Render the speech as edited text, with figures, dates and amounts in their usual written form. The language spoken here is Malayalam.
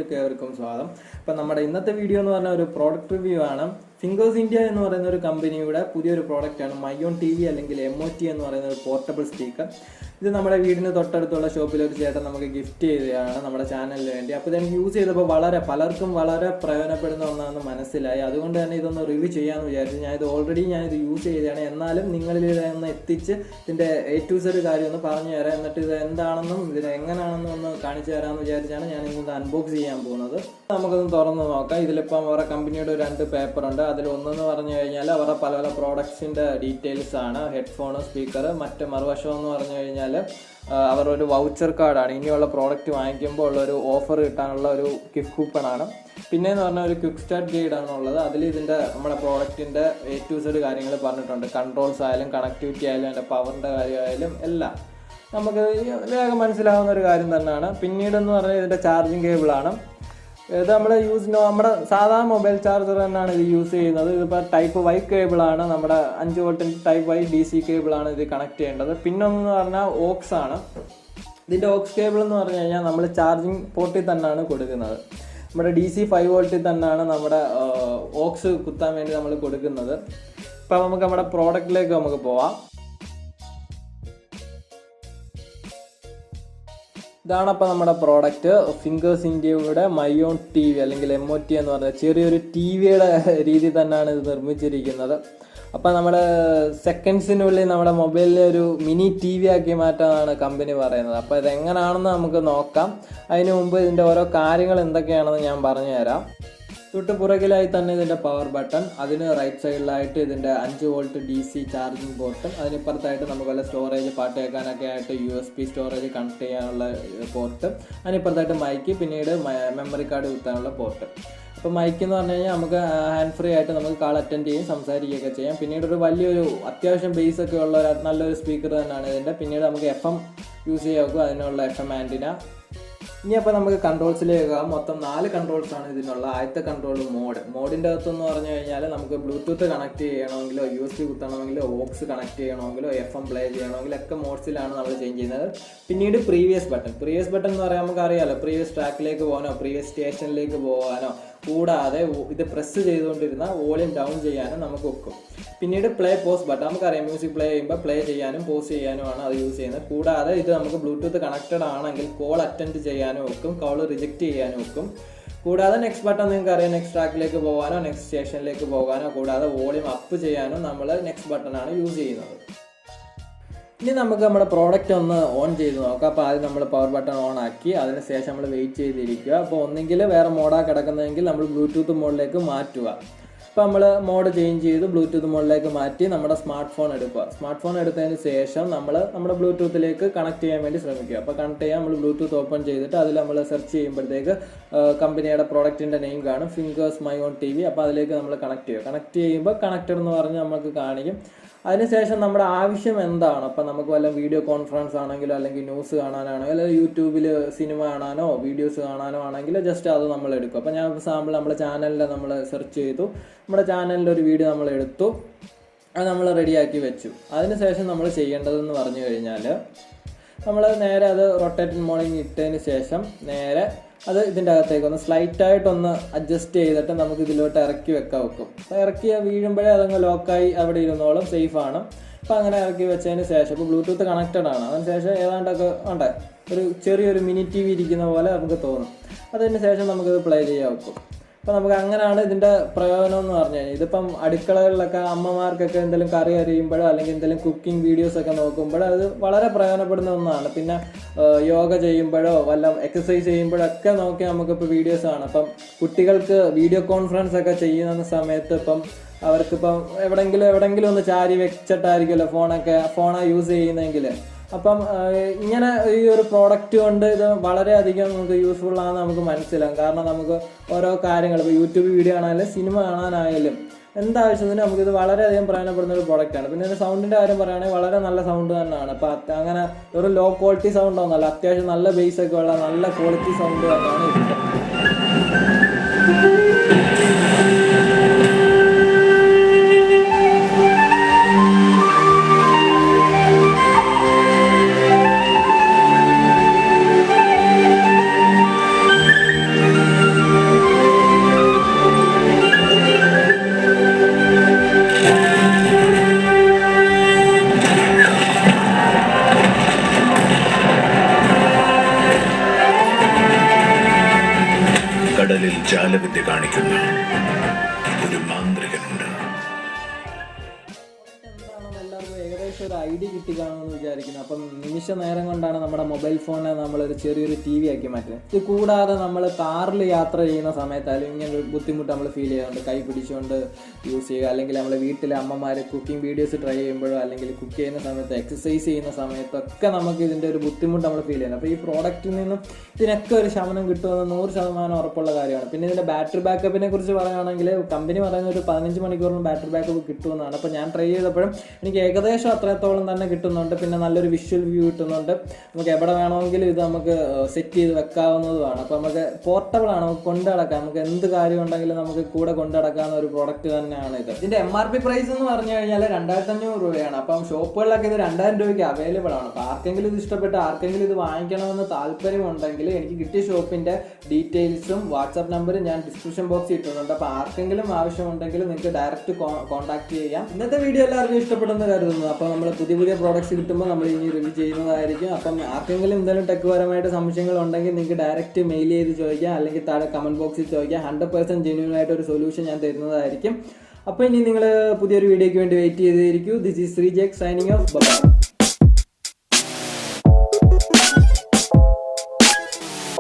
വീഡിയോയിലേക്ക് ഏവർക്കും സ്വാഗതം. അപ്പം നമ്മുടെ ഇന്നത്തെ വീഡിയോ എന്ന് പറഞ്ഞാൽ ഒരു പ്രോഡക്റ്റ് റിവ്യൂ ആണ്. ഫിംഗേഴ്സ് ഇന്ത്യ എന്ന് പറയുന്ന ഒരു കമ്പനിയുടെ പുതിയൊരു പ്രോഡക്റ്റാണ് മയോൺ TV അല്ലെങ്കിൽ MOT എന്ന് പറയുന്ന ഒരു പോർട്ടബിൾ സ്പീക്കർ. ഇത് നമ്മുടെ വീടിന് തൊട്ടടുത്തുള്ള ഷോപ്പിൽ ഒരു ചേട്ടൻ നമുക്ക് ഗിഫ്റ്റ് ചെയ്തതാണ് നമ്മുടെ ചാനലിന് വേണ്ടി. അപ്പോൾ ഇതെനിക്ക് യൂസ് ചെയ്തപ്പോൾ പലർക്കും വളരെ പ്രയോജനപ്പെടുന്ന ഒന്നാണെന്ന് മനസ്സിലായി. അതുകൊണ്ട് തന്നെ ഇതൊന്ന് റിവ്യൂ ചെയ്യാമെന്ന് വിചാരിച്ചു. ഞാനിത് ഓൾറെഡി യൂസ് ചെയ്തതാണ്. എന്നാലും നിങ്ങളിൽ ഇതൊന്ന് എത്തിച്ച് ഇതിൻ്റെ A to Z കാര്യം ഒന്ന് പറഞ്ഞു തരാം. എന്നിട്ട് ഇത് എന്താണെന്നും ഇതിന് എങ്ങനെയാണെന്നും ഒന്ന് കാണിച്ചു തരാമെന്ന് വിചാരിച്ചാണ് ഞാൻ ഇന്ന് അൺബോക്സ് ചെയ്യാൻ പോകുന്നത്. നമുക്കൊന്ന് തുറന്ന് നോക്കാം. ഇതിലിപ്പം അവരുടെ കമ്പനിയുടെ 2 പേപ്പറുണ്ട്. അതിൽ ഒന്നെന്ന് പറഞ്ഞു കഴിഞ്ഞാൽ അവരുടെ പല പ്രോഡക്ട്സിൻ്റെ ഡീറ്റെയിൽസ് ആണ്. Headphone, speaker. മറ്റ് മറുവശം എന്ന് പറഞ്ഞു കഴിഞ്ഞാൽ അവർ ഒരു വൗച്ചർ കാർഡാണ്. ഇനിയുള്ള പ്രോഡക്റ്റ് വാങ്ങിക്കുമ്പോൾ ഉള്ളൊരു ഓഫർ കിട്ടാനുള്ള ഒരു ഗിഫ്റ്റ് കൂപ്പണാണ്. പിന്നെയെന്ന് പറഞ്ഞാൽ ഒരു ക്വിക്ക് സ്റ്റാർട്ട് ഗൈഡാണ് ഉള്ളത്. അതിൽ ഇതിൻ്റെ നമ്മുടെ പ്രോഡക്റ്റിൻ്റെ A to Z കാര്യങ്ങൾ പറഞ്ഞിട്ടുണ്ട്. കൺട്രോൾസ് ആയാലും കണക്ടിവിറ്റി ആയാലും അതിൻ്റെ പവറിൻ്റെ കാര്യമായാലും എല്ലാം നമുക്ക് വേഗം മനസ്സിലാവുന്ന ഒരു കാര്യം തന്നെയാണ്. പിന്നീടെന്ന് പറഞ്ഞാൽ ഇതിൻ്റെ ചാർജിങ് കേബിളാണ്. ഇത് നമ്മുടെ നമ്മുടെ സാധാരണ മൊബൈൽ ചാർജർ തന്നെയാണ് ഇത് യൂസ് ചെയ്യുന്നത്. ഇതിപ്പോൾ Type Y കേബിളാണ്. നമ്മുടെ 5 വോൾട്ടിൻ്റെ Type Y DC കേബിളാണ് ഇത് കണക്ട് ചെയ്യേണ്ടത്. പിന്നൊന്നെന്ന് പറഞ്ഞാൽ ഓക്സ് ആണ്. ഇതിൻ്റെ ഓക്സ് കേബിൾ എന്ന് പറഞ്ഞു കഴിഞ്ഞാൽ നമ്മൾ ചാർജിങ് പോർട്ടിൽ തന്നെയാണ് കൊടുക്കുന്നത്. നമ്മുടെ DC 5 വോൾട്ടിൽ തന്നെയാണ് നമ്മുടെ ഓക്സ് കുത്താൻ വേണ്ടി നമ്മൾ കൊടുക്കുന്നത്. ഇപ്പോൾ നമുക്ക് നമ്മുടെ പ്രോഡക്റ്റിലേക്ക് നമുക്ക് പോവാം. ഇതാണ് അപ്പോൾ നമ്മുടെ പ്രോഡക്റ്റ്. ഫിംഗേഴ്സ് ഇന്ത്യയുടെ മയോൺ TV അല്ലെങ്കിൽ MOT എന്ന് പറഞ്ഞാൽ ചെറിയൊരു TVയുടെ രീതി തന്നെയാണ് ഇത് നിർമ്മിച്ചിരിക്കുന്നത്. അപ്പോൾ നമ്മുടെ സെക്കൻഡ്സിനുള്ളിൽ നമ്മുടെ മൊബൈലിലെ ഒരു മിനി TV ആക്കി മാറ്റാനാണ് കമ്പനി പറയുന്നത്. അപ്പോൾ ഇതെങ്ങനെയാണെന്ന് നമുക്ക് നോക്കാം. അതിന് മുമ്പ് ഇതിൻ്റെ ഓരോ കാര്യങ്ങൾ എന്തൊക്കെയാണെന്ന് ഞാൻ പറഞ്ഞു തരാം. തൊട്ട് പുറകിലായി തന്നെ ഇതിൻ്റെ പവർ ബട്ടൺ, അതിന് റൈറ്റ് സൈഡിലായിട്ട് ഇതിൻ്റെ 5 വോൾട്ട് DC ചാർജിങ് പോർട്ടും, അതിനിപ്പുറത്തായിട്ട് നമുക്ക് വല്ല സ്റ്റോറേജ് പാട്ട് കേൾക്കാനൊക്കെ ആയിട്ട് USB സ്റ്റോറേജ് കണക്ട് ചെയ്യാനുള്ള പോർട്ട്, അതിനിപ്പുറത്തായിട്ട് മൈക്ക്, പിന്നീട് മെമ്മറി കാർഡ് കുത്താനുള്ള പോർട്ട്. അപ്പോൾ മൈക്ക് എന്ന് പറഞ്ഞു കഴിഞ്ഞാൽ നമുക്ക് ഹാൻഡ് ഫ്രീ ആയിട്ട് നമുക്ക് കാൾ അറ്റൻഡ് ചെയ്യും, സംസാരിക്കുകയൊക്കെ ചെയ്യാം. പിന്നീട് ഒരു വലിയൊരു അത്യാവശ്യം ബേസ് ഒക്കെ ഉള്ള നല്ലൊരു സ്പീക്കർ തന്നെയാണ് ഇതിൻ്റെ. പിന്നീട് നമുക്ക് FM യൂസ് ചെയ്യാം, അതിനുള്ള FM ആൻറ്റിന. ഇനി അപ്പോൾ നമുക്ക് കൺട്രോൾസിലേക്ക് മൊത്തം 4 കൺട്രോൾസാണ് ഇതിനുള്ള. ആദ്യത്തെ കൺട്രോൾ മോഡിൻ്റെ അകത്തെന്ന് പറഞ്ഞു കഴിഞ്ഞാൽ നമുക്ക് ബ്ലൂടൂത്ത് കണക്ട് ചെയ്യണമെങ്കിലോ USB കുത്തണമെങ്കിലോ ഓക്സ് കണക്ട് ചെയ്യണമെങ്കിലോ FM പ്ലേ ചെയ്യണമെങ്കിലോ ഒക്കെ മോഡ്സിലാണ് നമ്മൾ ചേഞ്ച് ചെയ്യുന്നത്. പിന്നീട് പ്രീവിയസ് ബട്ടൺ എന്ന് പറയാൻ നമുക്കറിയാമല്ലോ, പ്രീവിയസ് ട്രാക്കിലേക്ക് പോകാനോ പ്രീവിയസ് സ്റ്റേഷനിലേക്ക് പോകാനോ, കൂടാതെ ഇത് പ്രസ് ചെയ്തുകൊണ്ടിരുന്ന വോളിയം ഡൗൺ ചെയ്യാനും നമുക്ക് വെക്കും. പിന്നീട് പ്ലേ പോസ് ബട്ടൺ, നമുക്കറിയാം മ്യൂസിക് പ്ലേ ചെയ്യുമ്പോൾ പ്ലേ ചെയ്യാനും പോസ് ചെയ്യാനുമാണ് അത് യൂസ് ചെയ്യുന്നത്. കൂടാതെ ഇത് നമുക്ക് ബ്ലൂടൂത്ത് കണക്റ്റഡ് ആണെങ്കിൽ കോൾ അറ്റൻഡ് ചെയ്യാനും വെക്കും, കോൾ റിജക്റ്റ് ചെയ്യാനും വെക്കും. കൂടാതെ നെക്സ്റ്റ് ബട്ടൺ നിങ്ങൾക്ക് അറിയാം, നെക്സ്റ്റ് ട്രാക്കിലേക്ക് പോകാനോ നെക്സ്റ്റ് സ്റ്റേഷനിലേക്ക് പോകാനോ, കൂടാതെ വോളിയം അപ്പ് ചെയ്യാനും നമ്മൾ നെക്സ്റ്റ് ബട്ടണാണ് യൂസ് ചെയ്യുന്നത്. ഇനി നമുക്ക് നമ്മുടെ പ്രോഡക്റ്റ് ഒന്ന് ഓൺ ചെയ്ത് നോക്കാം. അപ്പോൾ ആദ്യം നമ്മൾ പവർ ബട്ടൺ ഓൺ ആക്കി അതിനുശേഷം നമ്മൾ വെയിറ്റ് ചെയ്തിരിക്കുക. അപ്പോൾ ഒന്നെങ്കിൽ വേറെ മോഡാണ് കിടക്കുന്നതെങ്കിൽ നമ്മൾ ബ്ലൂടൂത്ത് മോഡിലേക്ക് മാറ്റുക. അപ്പോൾ നമ്മൾ മോഡ് ചേഞ്ച് ചെയ്ത് ബ്ലൂടൂത്ത് മോഡിലേക്ക് മാറ്റി നമ്മുടെ സ്മാർട്ട് ഫോൺ എടുക്കുക. സ്മാർട്ട് ഫോൺ എടുത്തതിന് ശേഷം നമ്മൾ നമ്മുടെ ബ്ലൂടൂത്തിലേക്ക് കണക്ട് ചെയ്യാൻ വേണ്ടി ശ്രമിക്കുക. അപ്പോൾ കണക്ട് ചെയ്യാൻ നമ്മൾ ബ്ലൂടൂത്ത് ഓപ്പൺ ചെയ്തിട്ട് അതിൽ നമ്മൾ സെർച്ച് ചെയ്യുമ്പോഴത്തേക്ക് കമ്പനിയുടെ പ്രോഡക്റ്റിൻ്റെ നെയിം കാണും, ഫിംഗേഴ്സ് മയോൺ TV. അപ്പോൾ അതിലേക്ക് നമ്മൾ കണക്ട് ചെയ്യുക. കണക്ട് ചെയ്യുമ്പോൾ കണക്റ്റഡ് എന്ന് പറഞ്ഞ് നമുക്ക് കാണിക്കും. അതിനുശേഷം നമ്മുടെ ആവശ്യം എന്താണ്, അപ്പം നമുക്ക് വല്ല വീഡിയോ കോൺഫറൻസ് ആണെങ്കിലോ അല്ലെങ്കിൽ ന്യൂസ് കാണാനാണോ അല്ലെങ്കിൽ യൂട്യൂബിൽ സിനിമ കാണാനോ വീഡിയോസ് കാണാനോ ആണെങ്കിലോ ജസ്റ്റ് അത് നമ്മൾ എടുക്കും. അപ്പം ഞാൻ എക്സാമ്പിൾ നമ്മുടെ ചാനലിൽ നമ്മൾ സെർച്ച് ചെയ്തു, നമ്മുടെ ചാനലിൻ്റെ ഒരു വീഡിയോ നമ്മൾ എടുത്തു, അത് നമ്മൾ റെഡിയാക്കി വെച്ചു. അതിനുശേഷം നമ്മൾ ചെയ്യേണ്ടതെന്ന് പറഞ്ഞു കഴിഞ്ഞാൽ നമ്മൾ നേരെ അത് റൊട്ടേറ്റിംഗ് മോഡിൽ ഇട്ടതിന് ശേഷം നേരെ അത് ഇതിൻ്റെ അകത്തേക്ക് ഒന്ന് സ്ലൈറ്റായിട്ടൊന്ന് അഡ്ജസ്റ്റ് ചെയ്തിട്ട് നമുക്ക് ഇതിലോട്ട് ഇറക്കി വെക്കും. അപ്പോൾ ഇറക്കി വീഴുമ്പോഴേ അതങ്ങ് ലോക്കായി അവിടെ ഇരുന്നോളും, സേഫാണ്. അപ്പോൾ അങ്ങനെ ഇറക്കി വെച്ചതിന് ശേഷം ഇപ്പോൾ ബ്ലൂടൂത്ത് കണക്റ്റഡ് ആണ്. അതിന് ശേഷം ഏതാണ്ടൊക്കെ ഉണ്ട് ഒരു ചെറിയൊരു മിനി TV ഇരിക്കുന്ന പോലെ നമുക്ക് തോന്നും. അതിന് ശേഷം നമുക്കിത് പ്ലേ ചെയ്യാൻ വെക്കും. അപ്പോൾ നമുക്ക് അങ്ങനെയാണ് ഇതിൻ്റെ പ്രയോജനം എന്ന് പറഞ്ഞു കഴിഞ്ഞാൽ. ഇതിപ്പം അടുക്കളകളിലൊക്കെ അമ്മമാർക്കൊക്കെ എന്തെങ്കിലും കറി അരിയുമ്പോഴോ അല്ലെങ്കിൽ എന്തെങ്കിലും കുക്കിംഗ് വീഡിയോസൊക്കെ നോക്കുമ്പോഴോ അത് വളരെ പ്രയോജനപ്പെടുന്ന ഒന്നാണ്. പിന്നെ യോഗ ചെയ്യുമ്പോഴോ വല്ല എക്സസൈസ് ചെയ്യുമ്പോഴൊക്കെ നോക്കി നമുക്കിപ്പോൾ വീഡിയോസ് കാണാം. അപ്പം കുട്ടികൾക്ക് വീഡിയോ കോൺഫറൻസ് ഒക്കെ ചെയ്യുന്ന സമയത്ത് ഇപ്പം അവർക്കിപ്പം എവിടെയെങ്കിലും ഒന്ന് ചാരി വെച്ചിട്ടായിരിക്കുമല്ലോ ഫോണാ യൂസ് ചെയ്യുന്നതെങ്കിൽ. അപ്പം ഇങ്ങനെ ഈ ഒരു പ്രോഡക്റ്റ് കൊണ്ട് ഇത് വളരെയധികം നമുക്ക് യൂസ്ഫുൾ ആണെന്ന് നമുക്ക് മനസ്സിലാകും. കാരണം നമുക്ക് ഓരോ കാര്യങ്ങൾ ഇപ്പോൾ യൂട്യൂബ് വീഡിയോ ആണെങ്കിലും സിനിമ കാണാനായാലും എന്താവശ്യത്തിനും നമുക്കിത് വളരെയധികം പ്രയോജനപ്പെടുന്ന ഒരു പ്രോഡക്റ്റാണ്. പിന്നെ ഇതിൻ്റെ സൗണ്ടിൻ്റെ കാര്യം പറയുകയാണെങ്കിൽ വളരെ നല്ല സൗണ്ട് തന്നെയാണ്. അപ്പോൾ അങ്ങനെ ഒരു ലോ ക്വാളിറ്റി സൗണ്ട് ഒന്നുമല്ല, അത്യാവശ്യം നല്ല ബേസ് ഒക്കെ ഉള്ള നല്ല ക്വാളിറ്റി സൗണ്ട് തന്നെയാണ് ഇതിൻ്റെ. ഇതൊരു മാന്ത്രികനുണ്ട്. എല്ലാവർക്കും ഏകദേശം ഒരു ഐഡിയ കിട്ടി കാണുമെന്ന് വിചാരിക്കുന്നു. അപ്പം നിമിഷ നേരം കൊണ്ടാണ് നമ്മുടെ മൊബൈൽ ഫോണിനെ നമ്മളൊരു ചെറിയൊരു ടി വി ആക്കി മാറ്റുന്നത്. ഇത് കൂടാതെ നമ്മൾ കാറിൽ യാത്ര ചെയ്യുന്ന സമയത്ത് അല്ലെങ്കിൽ ഇങ്ങനെ ഒരു ബുദ്ധിമുട്ട് നമ്മൾ ഫീൽ ചെയ്യുന്നുണ്ട്, കൈ പിടിച്ചുകൊണ്ട് യൂസ് ചെയ്യുക, അല്ലെങ്കിൽ നമ്മളെ വീട്ടിലെ അമ്മമാർ കുക്കിംഗ് വീഡിയോസ് ട്രൈ ചെയ്യുമ്പോഴോ അല്ലെങ്കിൽ കുക്ക് ചെയ്യുന്ന സമയത്ത് എക്സസൈസ് ചെയ്യുന്ന സമയത്തൊക്കെ നമുക്ക് ഇതിൻ്റെ ഒരു ബുദ്ധിമുട്ട് നമ്മൾ ഫീൽ ചെയ്യുന്നത്. അപ്പോൾ ഈ പ്രോഡക്റ്റിൽ നിന്നും ഇതിനൊക്കെ ഒരു ശമനം കിട്ടുമെന്ന് 100% ഉറപ്പുള്ള കാര്യമാണ്. പിന്നെ ഇതിൻ്റെ ബാറ്ററി ബാക്കപ്പിനെ കുറിച്ച് പറയുകയാണെങ്കിൽ കമ്പനി പറയുന്ന ഒരു 15 മണിക്കൂറിന് ബാറ്ററി ബാക്കപ്പ് കിട്ടുമെന്നാണ്. അപ്പോൾ ഞാൻ ട്രൈ ചെയ്തപ്പോഴും എനിക്ക് ഏകദേശം അത്രത്തോളം തന്നെ കിട്ടുന്നുണ്ട്. പിന്നെ നല്ലൊരു വിഷ്വൽ വ്യൂ കിട്ടുന്നുണ്ട്. നമുക്ക് എവിടെ വേണമെങ്കിലും ഇത് നമുക്ക് സെറ്റ് ചെയ്ത് വെക്കാവുന്നതുമാണ്. അപ്പോൾ നമുക്ക് പോർട്ടബിൾ ആണ്, നമുക്ക് കൊണ്ടു നടക്കാം. നമുക്ക് എന്ത് കാര്യം ഉണ്ടെങ്കിലും നമുക്ക് കൂടെ കൊണ്ടു നടക്കാവുന്ന ഒരു പ്രോഡക്റ്റ് തന്നെയാണ് ഇത്. ഇതിന്റെ MRP പ്രൈസ് എന്ന് പറഞ്ഞു കഴിഞ്ഞാൽ 2500 രൂപയാണ്. അപ്പം ഷോപ്പുകളിലൊക്കെ ഇത് 2000 രൂപയ്ക്ക് അവൈലബിൾ ആണ്. അപ്പോൾ ആർക്കെങ്കിലും ഇത് ഇഷ്ടപ്പെട്ട് ആർക്കെങ്കിലും ഇത് വാങ്ങിക്കണമെന്ന് താല്പര്യമുണ്ടെങ്കിൽ എനിക്ക് കിട്ടിയ ഷോപ്പിന്റെ ഡീറ്റെയിൽസും വാട്സാപ്പ് നമ്പറും ഞാൻ ഡിസ്ക്രിപ്ഷൻ ബോക്സിൽ ഇട്ടിട്ടുണ്ട്. അപ്പോൾ ആർക്കെങ്കിലും ആവശ്യമുണ്ടെങ്കിൽ നിങ്ങൾക്ക് ഡയറക്റ്റ് കോൺടാക്ട് ചെയ്യാം. ഇന്നത്തെ വീഡിയോ എല്ലാവർക്കും ഇഷ്ടപ്പെടുന്ന കരുതുന്നു. അപ്പോൾ നമ്മൾ പുതിയ പ്രോഡക്റ്റ്സ് കിട്ടുമ്പോൾ നമ്മൾ ഇനി റിവ്യൂ ചെയ്യുന്നതായിരിക്കും. അപ്പം ആർക്കെങ്കിലും എന്തെങ്കിലും ടെക് പരമായിട്ട് സംശയങ്ങൾ ഉണ്ടെങ്കിൽ നിങ്ങൾക്ക് ഡയറക്റ്റ് മെയിൽ ചെയ്ത് ചോദിക്കാം, അല്ലെങ്കിൽ താഴെ കമന്റ് ബോക്സിൽ ചോദിക്കാം. 100% ജെന്യൂൻ ആയിട്ട് ഒരു സൊല്യൂഷൻ ഞാൻ തരുന്നതായിരിക്കും. അപ്പോൾ ഇനി നിങ്ങൾ പുതിയൊരു വീഡിയോയ്ക്ക് വേണ്ടി വെയിറ്റ് ചെയ്തിരിക്കൂ. This is SreeGX signing off. By.